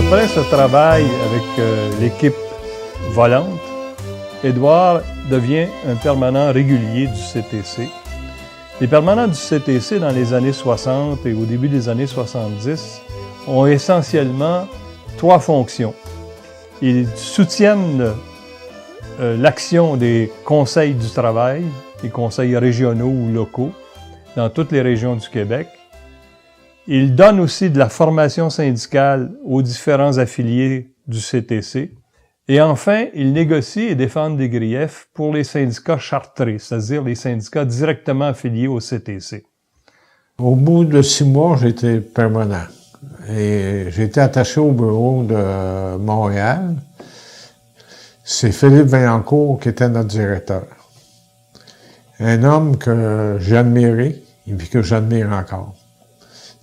Après ce travail avec l'équipe volante, Édouard devient un permanent régulier du CTC. Les permanents du CTC dans les années 60 et au début des années 70 ont essentiellement trois fonctions. Ils soutiennent l'action des conseils du travail, des conseils régionaux ou locaux dans toutes les régions du Québec. Ils donnent aussi de la formation syndicale aux différents affiliés du CTC. Et enfin, ils négocient et défendent des griefs pour les syndicats chartrés, c'est-à-dire les syndicats directement affiliés au CTC. Au bout de 6 mois, j'étais permanent. Et j'étais attaché au bureau de Montréal. C'est Philippe Vaillancourt qui était notre directeur. Un homme que j'admirais et puis que j'admire encore.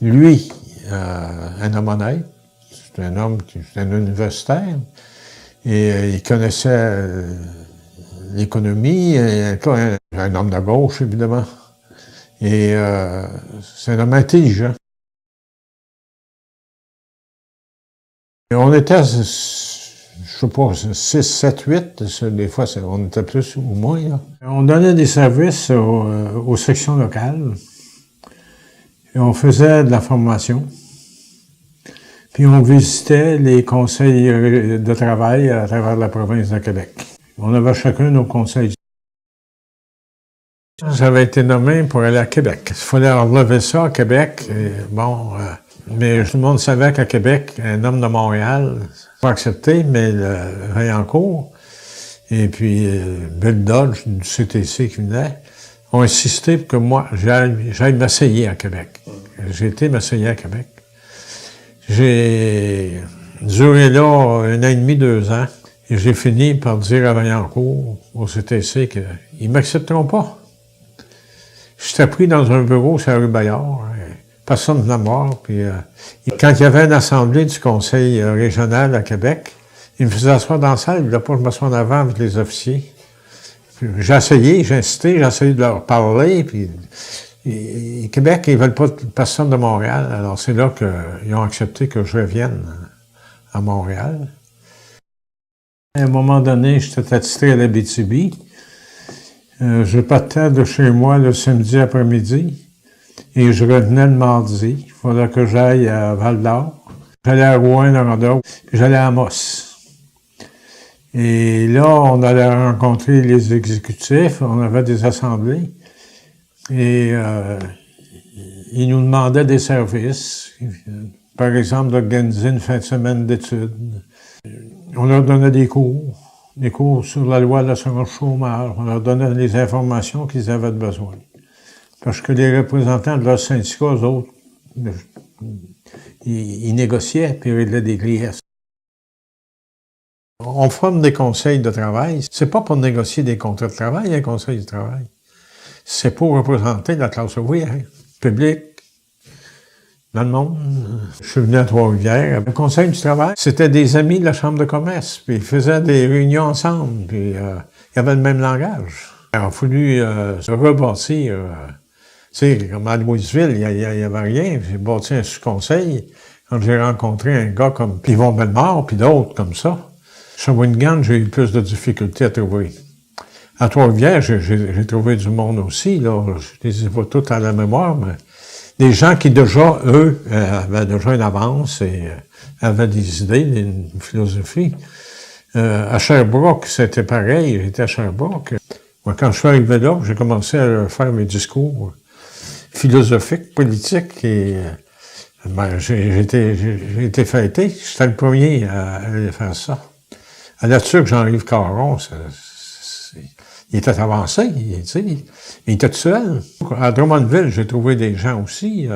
Lui, un homme honnête, c'est un homme qui est un universitaire, et il connaissait l'économie, un homme de gauche, évidemment. Et c'est un homme intelligent. Et on était, je sais pas, 6, 7, 8, des fois on était plus ou moins. Là. On donnait des services aux sections locales. Et on faisait de la formation. Puis on visitait les conseils de travail à travers la province de Québec. On avait chacun nos conseils. J'avais été nommé pour aller à Québec. Il fallait relever ça à Québec. Et mais tout le monde savait qu'à Québec, un homme de Montréal pas accepté, mais le Vaillancourt et puis Bill Dodge du CTC qui venait ont insisté pour que moi, j'aille m'essayer à Québec. J'ai été m'essayer à Québec. J'ai duré là 1 an et demi, 2 ans, et j'ai fini par dire à Vaillancourt, au CTC, qu'ils ne m'accepteront pas. J'étais pris dans un bureau sur la rue Bayard, personne ne venait me voir, puis quand il y avait une assemblée du conseil régional à Québec, ils me faisaient asseoir dans la salle, ils ne voulaient pas que je m'assoie en avant avec les officiers. J'ai essayé, j'ai insisté, j'ai essayé de leur parler, puis et Québec, ils ne veulent pas de personne de Montréal. Alors c'est là qu'ils ont accepté que je revienne à Montréal. À un moment donné, j'étais attitré à l'Abitibi. Je partais de chez moi le samedi après-midi et je revenais le mardi. Il fallait que j'aille à Val-d'Or. J'allais à Rouyn-Noranda, puis j'allais à Amos. Et là, on allait rencontrer les exécutifs, on avait des assemblées, et ils nous demandaient des services, par exemple d'organiser une fin de semaine d'études. On leur donnait des cours sur la loi de l'assurance chômage, on leur donnait les informations qu'ils avaient besoin. Parce que les représentants de leurs syndicats, eux autres, ils négociaient, puis ils réglaient des griefs. On forme des conseils de travail. C'est pas pour négocier des contrats de travail, un conseil de travail. C'est pour représenter la classe ouvrière, publique, dans le monde. Je suis venu à Trois-Rivières. Le conseil du travail, c'était des amis de la Chambre de commerce, puis ils faisaient des réunions ensemble, puis ils avaient le même langage. Il a fallu se rebâtir. Tu sais, comme à Louisville, il y avait rien. J'ai bâti un sous-conseil quand j'ai rencontré un gars comme Yvon Bellemare, puis d'autres comme ça. Shawinigan, j'ai eu plus de difficultés à trouver. À Trois-Rivières, j'ai trouvé du monde aussi, là. Je les ai pas tous à la mémoire, mais des gens qui déjà, eux, avaient déjà une avance et avaient des idées, une philosophie. À Sherbrooke, c'était pareil. J'étais à Sherbrooke. Moi, quand je suis arrivé là, j'ai commencé à faire mes discours philosophiques, politiques, et j'ai été fêté. J'étais le premier à aller faire ça. À là-dessus, Jean-Yves Caron, il était avancé, il était tout seul. À Drummondville, j'ai trouvé des gens aussi.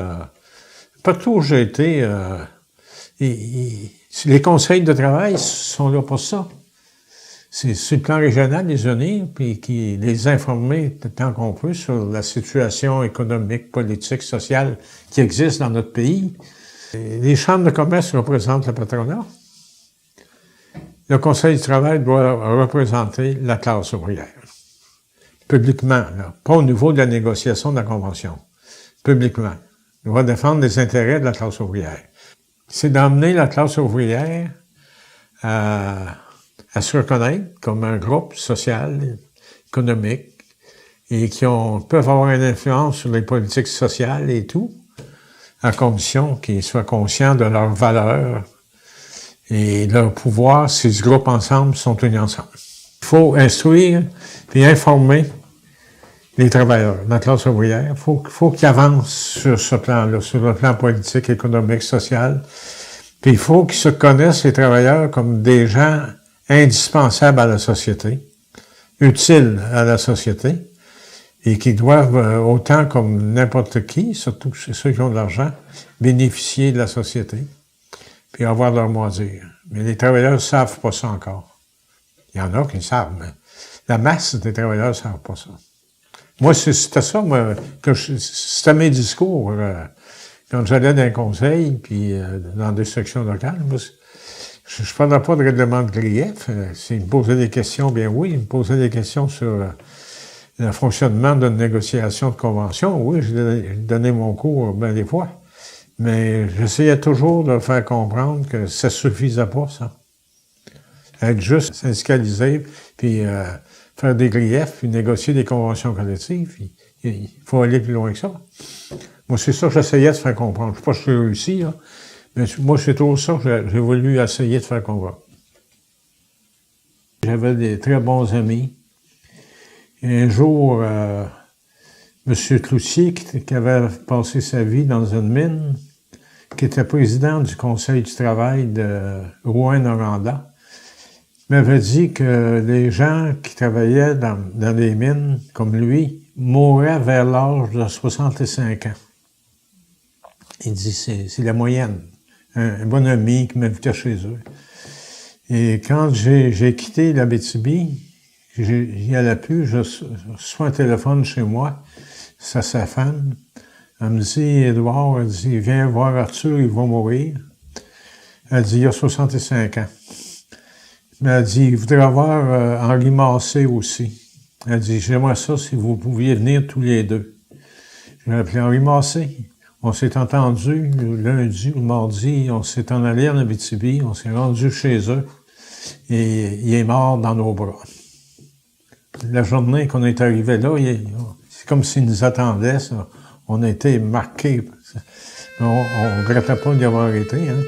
Partout où j'ai été, les conseils de travail sont là pour ça. C'est sur le plan régional, les unir, puis les informer tant qu'on peut sur la situation économique, politique, sociale qui existe dans notre pays. Et les chambres de commerce représentent le patronat. Le Conseil du travail doit représenter la classe ouvrière. Publiquement, là, pas au niveau de la négociation de la convention. Publiquement. Il doit défendre les intérêts de la classe ouvrière. C'est d'emmener la classe ouvrière à se reconnaître comme un groupe social, économique, et peuvent avoir une influence sur les politiques sociales et tout, à condition qu'ils soient conscients de leurs valeurs et de leur pouvoir si ce groupe ensemble sont unis ensemble. Il faut instruire et informer les travailleurs, la classe ouvrière. Il faut qu'ils avancent sur ce plan-là, sur le plan politique, économique, social. Puis il faut qu'ils se connaissent, les travailleurs, comme des gens indispensables à la société, utiles à la société, et qui doivent, autant comme n'importe qui, surtout ceux qui ont de l'argent, bénéficier de la société, puis avoir leur mot à dire. Mais les travailleurs ne savent pas ça encore. Il y en a qui le savent, mais la masse des travailleurs ne savent pas ça. Moi, c'était ça, c'était mes discours. Quand j'allais dans un conseil, puis dans des sections locales, moi, je ne parlais pas de règlement de grief. S'ils me posaient des questions, bien oui, ils me posaient des questions sur le fonctionnement d'une négociation de convention. Oui, j'ai donné mon cours bien des fois. Mais j'essayais toujours de faire comprendre que ça suffisait pas, ça. Être juste syndicalisé, puis faire des griefs, puis négocier des conventions collectives, il faut aller plus loin que ça. Moi, c'est ça que j'essayais de faire comprendre. Je ne sais pas si j'ai réussi, là, mais moi, c'est toujours ça que j'ai voulu essayer de faire comprendre. J'avais des très bons amis. Et un jour, M. Cloutier, qui avait passé sa vie dans une mine, qui était président du Conseil du travail de Rouyn-Noranda, m'avait dit que les gens qui travaillaient dans les mines, comme lui, mouraient vers l'âge de 65 ans. Il dit, c'est la moyenne. Un bon ami qui m'invitait chez eux. Et quand j'ai quitté l'Abitibi, j'y allais plus, je reçois un téléphone chez moi, c'est sa femme. Elle me dit, Édouard, elle dit, viens voir Arthur, il va mourir. Elle dit, il a 65 ans. Mais elle dit, il voudrait avoir Henri Massé aussi. Elle dit, j'aimerais ça si vous pouviez venir tous les deux. J'ai appelé Henri Massé. On s'est entendu le lundi ou le mardi, on s'est en allé en Abitibi, on s'est rendu chez eux et il est mort dans nos bras. La journée qu'on est arrivé là, c'est comme s'il nous attendait, ça. On a été marqués. On ne regrettait pas d'y avoir été, hein.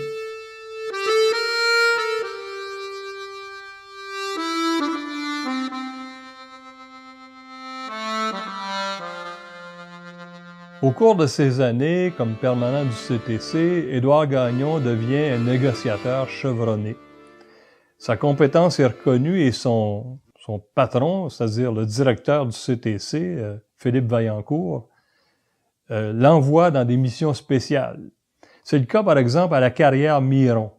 Au cours de ces années, comme permanent du CTC, Édouard Gagnon devient un négociateur chevronné. Sa compétence est reconnue et son patron, c'est-à-dire le directeur du CTC, Philippe Vaillancourt, l'envoie dans des missions spéciales. C'est le cas, par exemple, à la carrière Miron.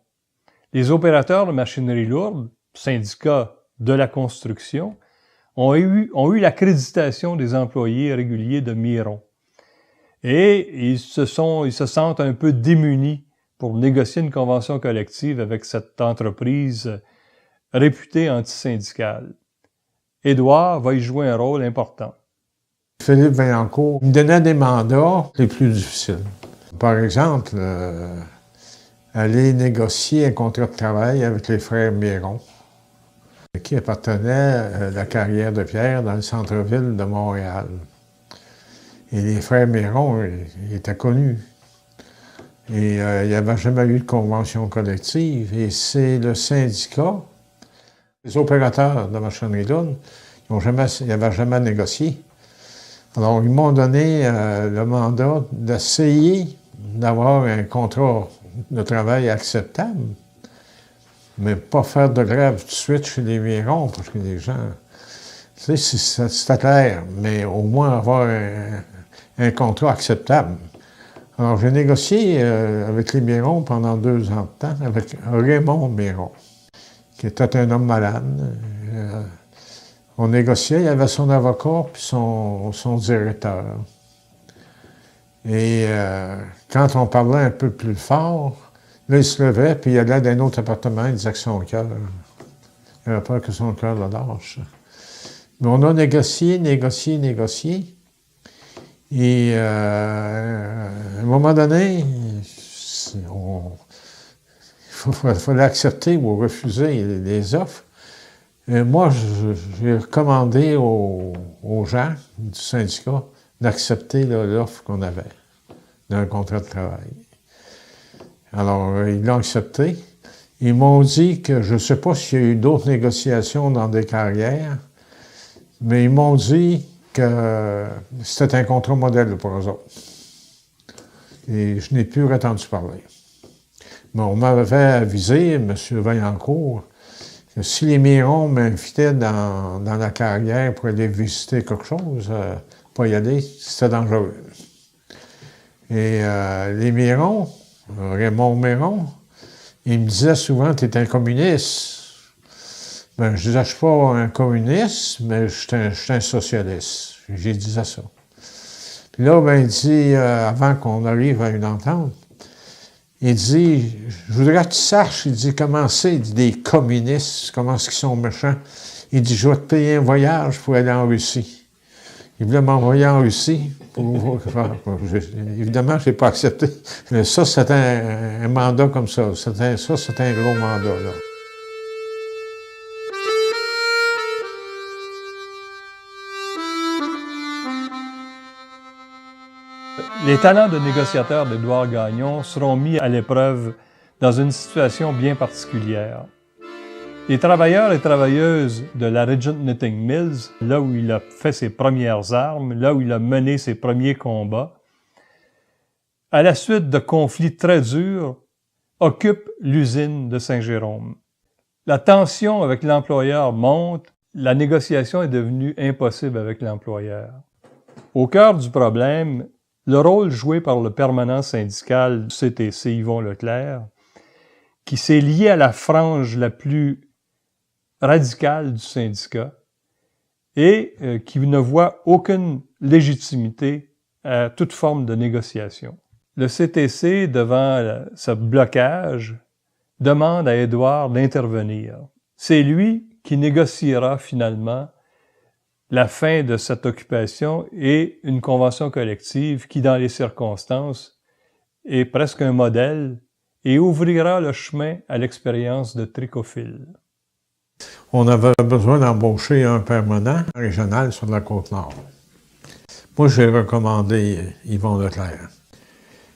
Les opérateurs de machinerie lourde, syndicats de la construction, ont eu l'accréditation des employés réguliers de Miron. Et ils se sentent un peu démunis pour négocier une convention collective avec cette entreprise réputée antisyndicale. Édouard va y jouer un rôle important. Philippe Vaillancourt me donnait des mandats les plus difficiles. Par exemple, aller négocier un contrat de travail avec les frères Miron, qui appartenaient à la carrière de pierre dans le centre-ville de Montréal. Et les frères Miron, ils étaient connus. Et il n'y avait jamais eu de convention collective. Et c'est le syndicat Les opérateurs de machinerie lourde, ils n'avaient jamais négocié. Alors, ils m'ont donné le mandat d'essayer d'avoir un contrat de travail acceptable, mais pas faire de grève tout de suite chez les Virons, parce que les gens... Tu sais, c'était clair, mais au moins avoir un contrat acceptable. Alors, j'ai négocié avec les Mirons pendant 2 ans de temps, avec Raymond Miron, qui était un homme malade. On négociait, il avait son avocat puis son directeur. Et quand on parlait un peu plus fort, là, il se levait, puis il allait dans un autre appartement, il disait que son cœur... Il avait peur que son cœur le lâche. Mais on a négocié. Et à un moment donné, il fallait accepter ou refuser les offres. Et moi, j'ai recommandé aux gens du syndicat d'accepter l'offre qu'on avait d'un contrat de travail. Alors, ils l'ont accepté. Ils m'ont dit que je ne sais pas s'il y a eu d'autres négociations dans des carrières, mais ils m'ont dit que c'était un contrat modèle pour eux autres. Et je n'ai plus entendu parler. Mais on m'avait avisé, M. Vaillancourt, que si les Mirons m'invitaient dans la carrière pour aller visiter quelque chose, pas y aller, c'était dangereux. Et les Mirons, Raymond Miron, il me disait souvent « T'es un communiste ». Ben, je disais, je ne suis pas un communiste, mais je suis un socialiste. J'ai dit ça. Puis là, ben, il dit, avant qu'on arrive à une entente, il dit, je voudrais que tu saches, il dit, comment c'est des communistes, comment est-ce qu'ils sont méchants. Il dit, je vais te payer un voyage pour aller en Russie. Il voulait m'envoyer en Russie. Évidemment, je n'ai pas accepté. Mais ça, c'était un mandat comme ça. C'était un gros mandat, là. Les talents de négociateur d'Édouard Gagnon seront mis à l'épreuve dans une situation bien particulière. Les travailleurs et travailleuses de la Regent Knitting Mills, là où il a fait ses premières armes, là où il a mené ses premiers combats, à la suite de conflits très durs, occupent l'usine de Saint-Jérôme. La tension avec l'employeur monte, la négociation est devenue impossible avec l'employeur. Au cœur du problème, le rôle joué par le permanent syndical du CTC, Yvon Leclerc, qui s'est lié à la frange la plus radicale du syndicat et qui ne voit aucune légitimité à toute forme de négociation. Le CTC, devant ce blocage, demande à Édouard d'intervenir. C'est lui qui négociera finalement la fin de cette occupation et une convention collective qui, dans les circonstances, est presque un modèle et ouvrira le chemin à l'expérience de Tricophile. On avait besoin d'embaucher un permanent régional sur la Côte-Nord. Moi, j'ai recommandé Yvon Leclerc.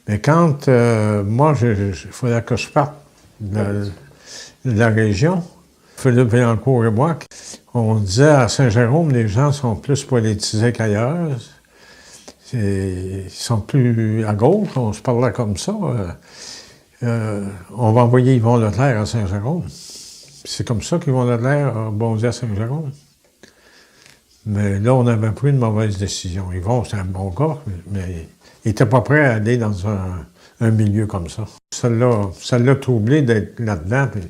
Mais quand il fallait que je parte de la région, Philippe Vaillancourt et moi, on disait à Saint-Jérôme, les gens sont plus politisés qu'ailleurs. Ils sont plus à gauche, on se parlait comme ça. On va envoyer Yvon Leclerc à Saint-Jérôme. C'est comme ça qu'Yvon Leclerc a bondi à Saint-Jérôme. Mais là, on avait pris une mauvaise décision. Yvon, c'est un bon gars, mais il n'était pas prêt à aller dans un milieu comme ça. Ça l'a troublé d'être là-dedans. Puis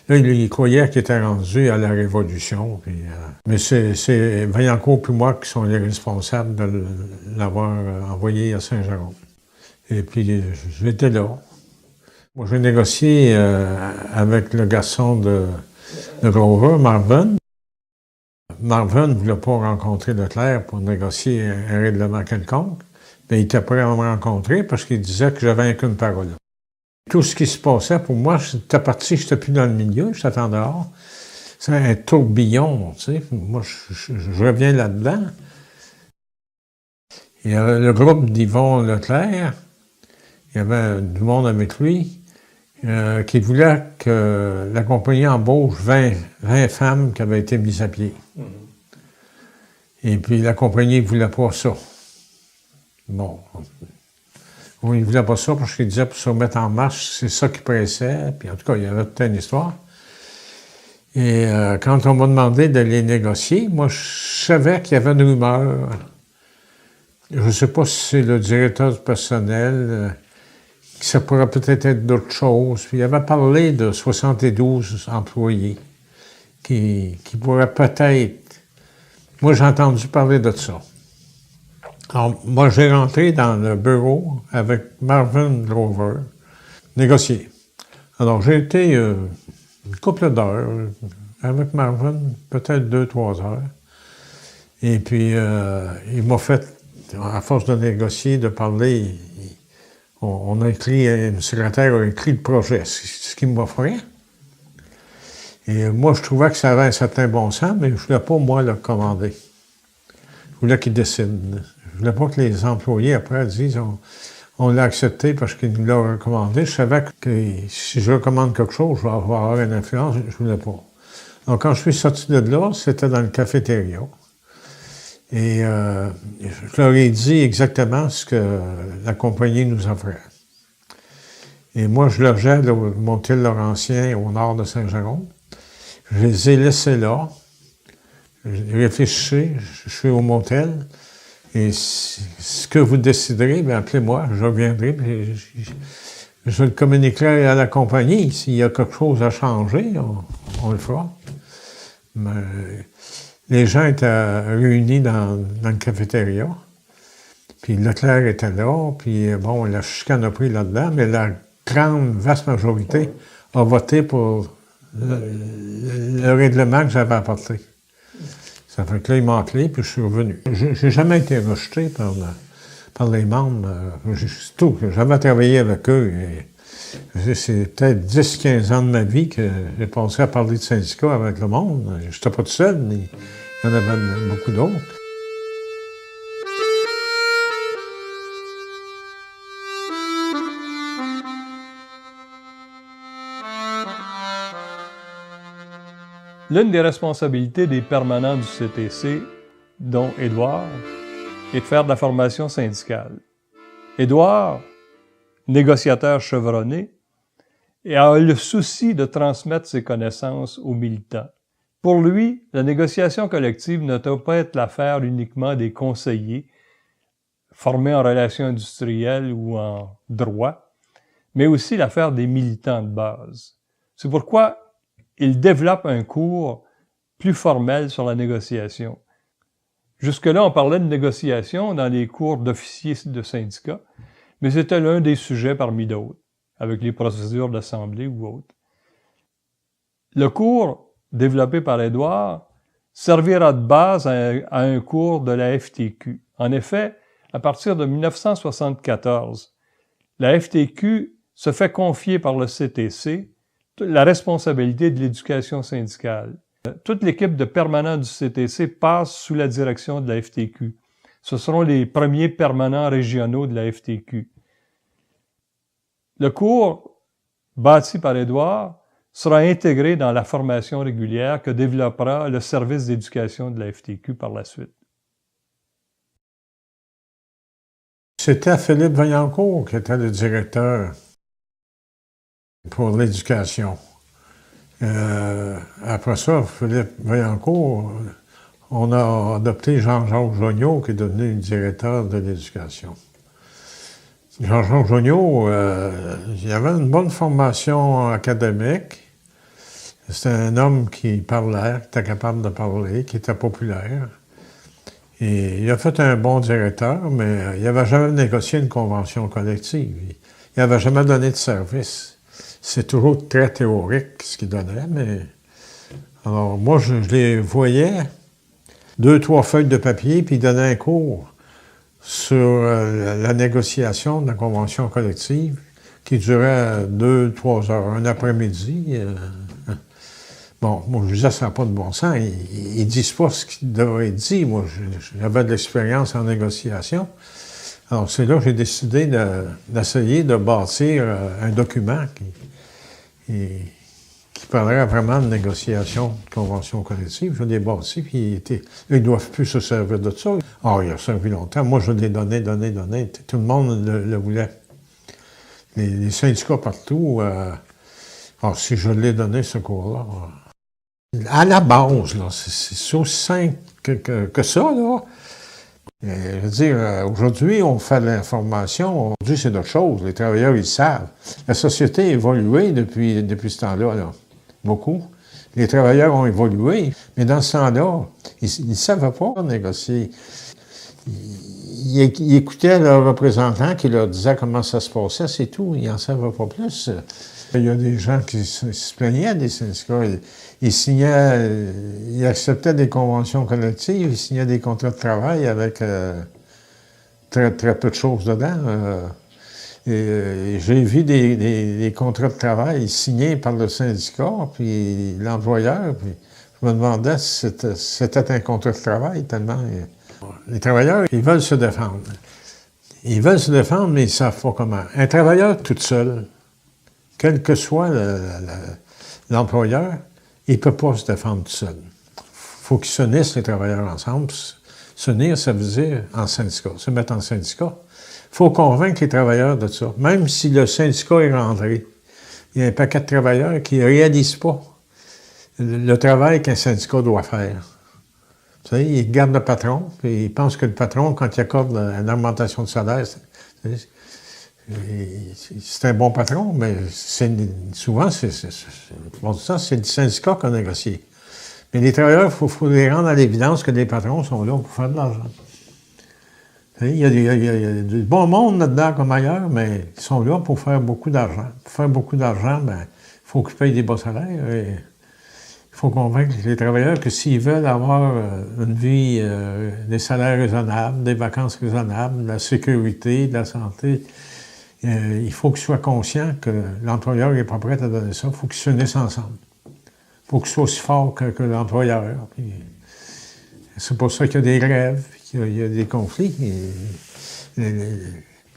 là, il croyait qu'il était rendu à la Révolution. Puis, mais c'est Vaillancourt puis moi qui sont les responsables de l'avoir envoyé à Saint-Jérôme. Et puis, j'étais là. Moi, j'ai négocié avec le garçon de Grover, Marvin. Marvin ne voulait pas rencontrer Leclerc pour négocier un règlement quelconque. Mais il était prêt à me rencontrer parce qu'il disait que j'avais qu'une parole. Tout ce qui se passait, pour moi, j'étais parti, je n'étais plus dans le milieu, j'étais en dehors. C'est un tourbillon, tu sais. Moi, je reviens là-dedans. Il y avait le groupe d'Yvon Leclerc, il y avait du monde avec lui, qui voulait que la compagnie embauche 20 femmes qui avaient été mises à pied. Et puis la compagnie ne voulait pas ça. Bon. Il ne voulait pas ça parce qu'il disait pour se remettre en marche, c'est ça qui pressait. Puis en tout cas, il y avait toute une histoire. Et quand on m'a demandé de les négocier, moi, je savais qu'il y avait une rumeur. Je ne sais pas si c'est le directeur du personnel, que ça pourrait peut-être être d'autres choses. Puis il avait parlé de 72 employés qui pourraient peut-être... Moi, j'ai entendu parler de ça. Alors, moi, j'ai rentré dans le bureau avec Marvin Drover, négocier. Alors, j'ai été une couple d'heures avec Marvin, peut-être 2-3 heures. Et puis, il m'a fait, à force de négocier, de parler, on a écrit, une secrétaire a écrit le projet, ce qu'il m'offrait. Et moi, je trouvais que ça avait un certain bon sens, mais je ne voulais pas, moi, le commander. Je voulais qu'il décide. Je ne voulais pas que les employés, après, disent on l'a accepté parce qu'il nous l'a recommandé. Je savais que si je recommande quelque chose, je vais avoir une influence. Je ne voulais pas. Donc, quand je suis sorti de là, c'était dans le cafétéria. Et je leur ai dit exactement ce que la compagnie nous offrait. Et moi, je logeais au Montil-Laurentien, au nord de Saint-Jérôme. Je les ai laissés là. J'ai réfléchi, je suis au motel. Et ce que vous déciderez, bien, appelez-moi, je reviendrai. Je le communiquerai à la compagnie. S'il y a quelque chose à changer, on le fera. Mais les gens étaient réunis dans le cafétéria. Puis Leclerc était là. Puis bon, la chicane a pris là-dedans, mais la grande, vaste majorité a voté pour le règlement que j'avais apporté. Ça fait que là, ils m'ont appelé, puis je suis revenu. J'ai jamais été rejeté par les membres. Surtout que j'avais travaillé avec eux. C'est peut-être 10-15 ans de ma vie que j'ai passé à parler de syndicats avec le monde. Je n'étais pas tout seul, mais il y en avait beaucoup d'autres. L'une des responsabilités des permanents du CTC, dont Édouard, est de faire de la formation syndicale. Édouard, négociateur chevronné, a le souci de transmettre ses connaissances aux militants. Pour lui, la négociation collective ne doit pas être l'affaire uniquement des conseillers formés en relations industrielles ou en droit, mais aussi l'affaire des militants de base. C'est pourquoi il développe un cours plus formel sur la négociation. Jusque-là, on parlait de négociation dans les cours d'officiers de syndicats, mais c'était l'un des sujets parmi d'autres, avec les procédures d'assemblée ou autres. Le cours développé par Édouard servira de base à un cours de la FTQ. En effet, à partir de 1974, la FTQ se fait confier par le CTC la responsabilité de l'éducation syndicale. Toute l'équipe de permanents du CTC passe sous la direction de la FTQ. Ce seront les premiers permanents régionaux de la FTQ. Le cours, bâti par Édouard, sera intégré dans la formation régulière que développera le service d'éducation de la FTQ par la suite. C'était Philippe Vaillancourt qui était le directeur pour l'éducation. Après ça, Philippe Vaillancourt, on a adopté Jean-Jacques Joniaux qui est devenu directeur de l'éducation. Jean-Jacques Joniaux, il avait une bonne formation académique. C'était un homme qui parlait, qui était capable de parler, qui était populaire. Et il a fait un bon directeur, mais il n'avait jamais négocié une convention collective. Il n'avait jamais donné de service. C'est toujours très théorique ce qu'il donnait, mais... Alors, moi, je les voyais, 2-3 feuilles de papier, puis il donnait un cours sur la négociation de la convention collective qui durait 2-3 heures, un après-midi. Bon, moi, je disais, ça n'a pas de bon sens. Ils disent pas ce qu'ils devraient être dit. Moi, j'avais de l'expérience en négociation. Alors, c'est là que j'ai décidé d'essayer de bâtir un document qui parlerait vraiment de négociation de convention collective. Je l'ai bâti, puis ils ne doivent plus se servir de ça. Ah, il a servi longtemps. Moi, je l'ai donné. Tout le monde le voulait. Les syndicats partout. Si je l'ai donné, ce cours-là. À la base, là, c'est aussi simple que ça, là. Je veux dire, aujourd'hui, on fait de l'information. Aujourd'hui, c'est d'autres choses. Les travailleurs, ils savent. La société a évolué depuis ce temps-là, là. Beaucoup. Les travailleurs ont évolué, mais dans ce temps-là, ils ne savaient pas négocier. Ils écoutaient leurs représentants qui leur disaient comment ça se passait, c'est tout. Ils n'en savaient pas plus. Il y a des gens qui se plaignaient des syndicats. Ils signaient, ils acceptaient des conventions collectives, ils signaient des contrats de travail avec très peu de choses dedans. J'ai vu des contrats de travail signés par le syndicat, puis l'employeur, puis je me demandais si c'était un contrat de travail, tellement... Les travailleurs, ils veulent se défendre. Ils veulent se défendre, mais ils ne savent pas comment. Un travailleur tout seul, quel que soit l'employeur, il ne peut pas se défendre tout seul. Il faut qu'ils s'unissent, les travailleurs, ensemble. S'unir, ça veut dire en syndicat, se mettre en syndicat. Il faut convaincre les travailleurs de ça. Même si le syndicat est rentré, il y a un paquet de travailleurs qui ne réalisent pas le travail qu'un syndicat doit faire. Vous savez, ils regardent le patron, puis ils pensent que le patron, quand il accorde une augmentation de salaire, c'est un bon patron, mais souvent, c'est le syndicat qui a négocié. Mais les travailleurs, il faut les rendre à l'évidence que les patrons sont là pour faire de l'argent. Il y a du bon monde là-dedans comme ailleurs, mais ils sont là pour faire beaucoup d'argent. Pour faire beaucoup d'argent, il faut qu'ils payent des bas salaires. Et il faut convaincre les travailleurs que s'ils veulent avoir une vie, des salaires raisonnables, des vacances raisonnables, de la sécurité, de la santé, il faut qu'ils soient conscients que l'employeur n'est pas prêt à donner ça. Il faut qu'ils s'unissent ensemble. Il faut qu'ils soient aussi forts que l'employeur. C'est pour ça qu'il y a des grèves, qu'il y a des conflits.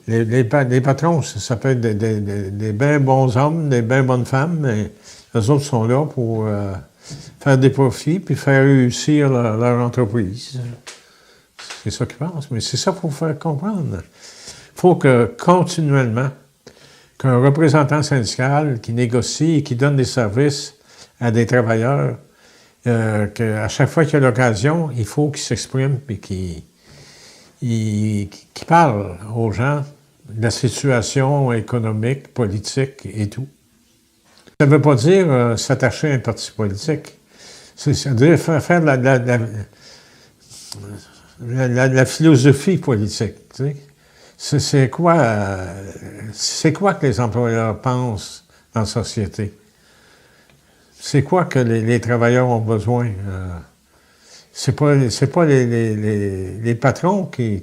Les patrons, ça peut être des bien bons hommes, des bien bonnes femmes, mais eux autres sont là pour faire des profits puis faire réussir leur entreprise. C'est ça qu'ils pensent, mais c'est ça qu'il faut faire comprendre. Il faut que, continuellement, qu'un représentant syndical qui négocie et qui donne des services à des travailleurs, qu'à chaque fois qu'il y a l'occasion, il faut qu'il s'exprime et qu'il parle aux gens de la situation économique, politique et tout. Ça ne veut pas dire s'attacher à un parti politique. Ça veut dire faire de la philosophie politique. Tu sais. C'est quoi que les employeurs pensent dans la société? C'est quoi que les travailleurs ont besoin? C'est pas les patrons qui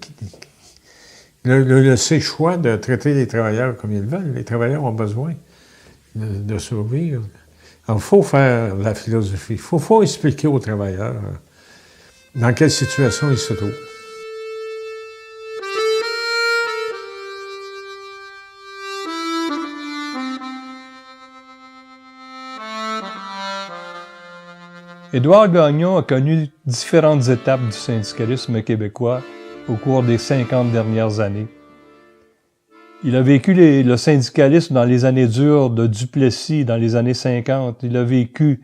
le choix de traiter les travailleurs comme ils veulent. Les travailleurs ont besoin de survivre. Alors, il faut faire la philosophie. Il faut expliquer aux travailleurs dans quelle situation ils se trouvent. Édouard Gagnon a connu différentes étapes du syndicalisme québécois au cours des 50 dernières années. Il a vécu le syndicalisme dans les années dures de Duplessis, dans les années 50. Il a vécu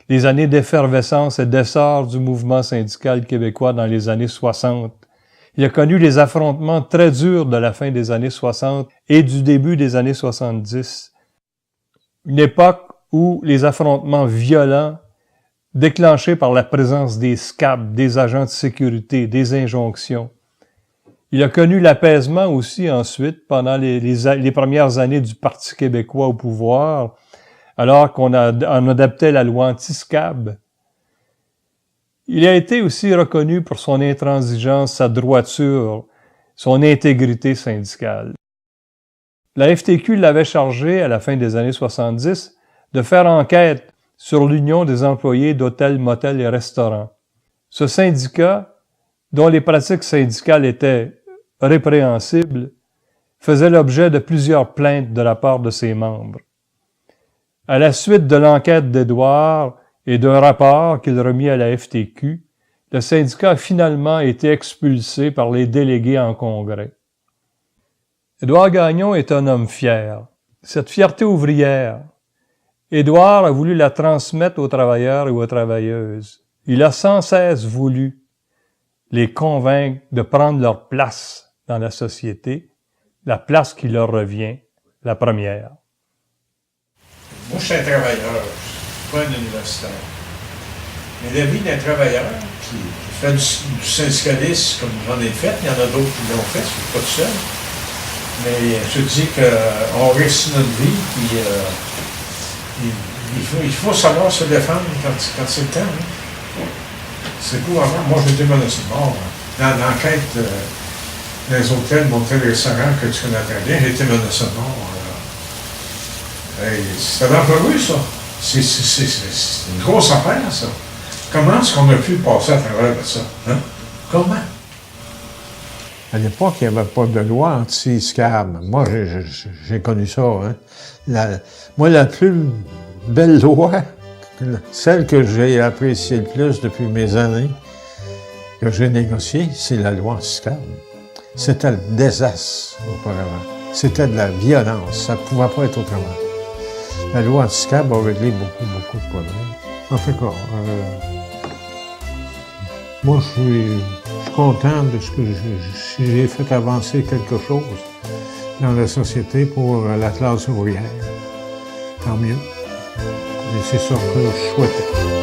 les années d'effervescence et d'essor du mouvement syndical québécois dans les années 60. Il a connu les affrontements très durs de la fin des années 60 et du début des années 70. Une époque où les affrontements violents déclenchés par la présence des SCAB, des agents de sécurité, des injonctions. Il a connu l'apaisement aussi ensuite pendant les premières années du Parti québécois au pouvoir, alors qu'on adaptait la loi anti-SCAB. Il a été aussi reconnu pour son intransigeance, sa droiture, son intégrité syndicale. La FTQ l'avait chargé, à la fin des années 70, de faire enquête sur l'Union des employés d'hôtels, motels et restaurants. Ce syndicat, dont les pratiques syndicales étaient répréhensibles, faisait l'objet de plusieurs plaintes de la part de ses membres. À la suite de l'enquête d'Édouard et d'un rapport qu'il remit à la FTQ, le syndicat a finalement été expulsé par les délégués en congrès. Édouard Gagnon est un homme fier. Cette fierté ouvrière, Édouard a voulu la transmettre aux travailleurs et aux travailleuses. Il a sans cesse voulu les convaincre de prendre leur place dans la société, la place qui leur revient, la première. Moi, je suis un travailleur, je ne suis pas un universitaire. Mais la vie d'un travailleur qui fait du syndicalisme comme j'en ai fait, il y en a d'autres qui l'ont fait, je ne suis pas tout seul. Mais je dis qu'on réussit notre vie, puis il faut savoir se défendre quand c'est le temps. Hein. C'est cool avant. Moi, j'étais menacé de mort. Dans l'enquête dans les hôtels, montels et restaurants que tu connais très bien, j'ai été menacé de mort. C'est dangereux, ça. C'est une grosse affaire, ça. Comment est-ce qu'on a pu passer à travers de ça? Hein? Comment? À l'époque, il n'y avait pas de loi anti-SCAB. Moi, j'ai connu ça. Hein? La plus belle loi, celle que j'ai appréciée le plus depuis mes années, que j'ai négociée, c'est la loi anti-SCAB. C'était le désastre auparavant. C'était de la violence. Ça ne pouvait pas être autrement. La loi anti-SCAB a réglé beaucoup de problèmes. En fait, moi, je suis content de ce que j'ai fait avancer quelque chose dans la société pour la classe ouvrière. Tant mieux. Et c'est ça que je souhaitais.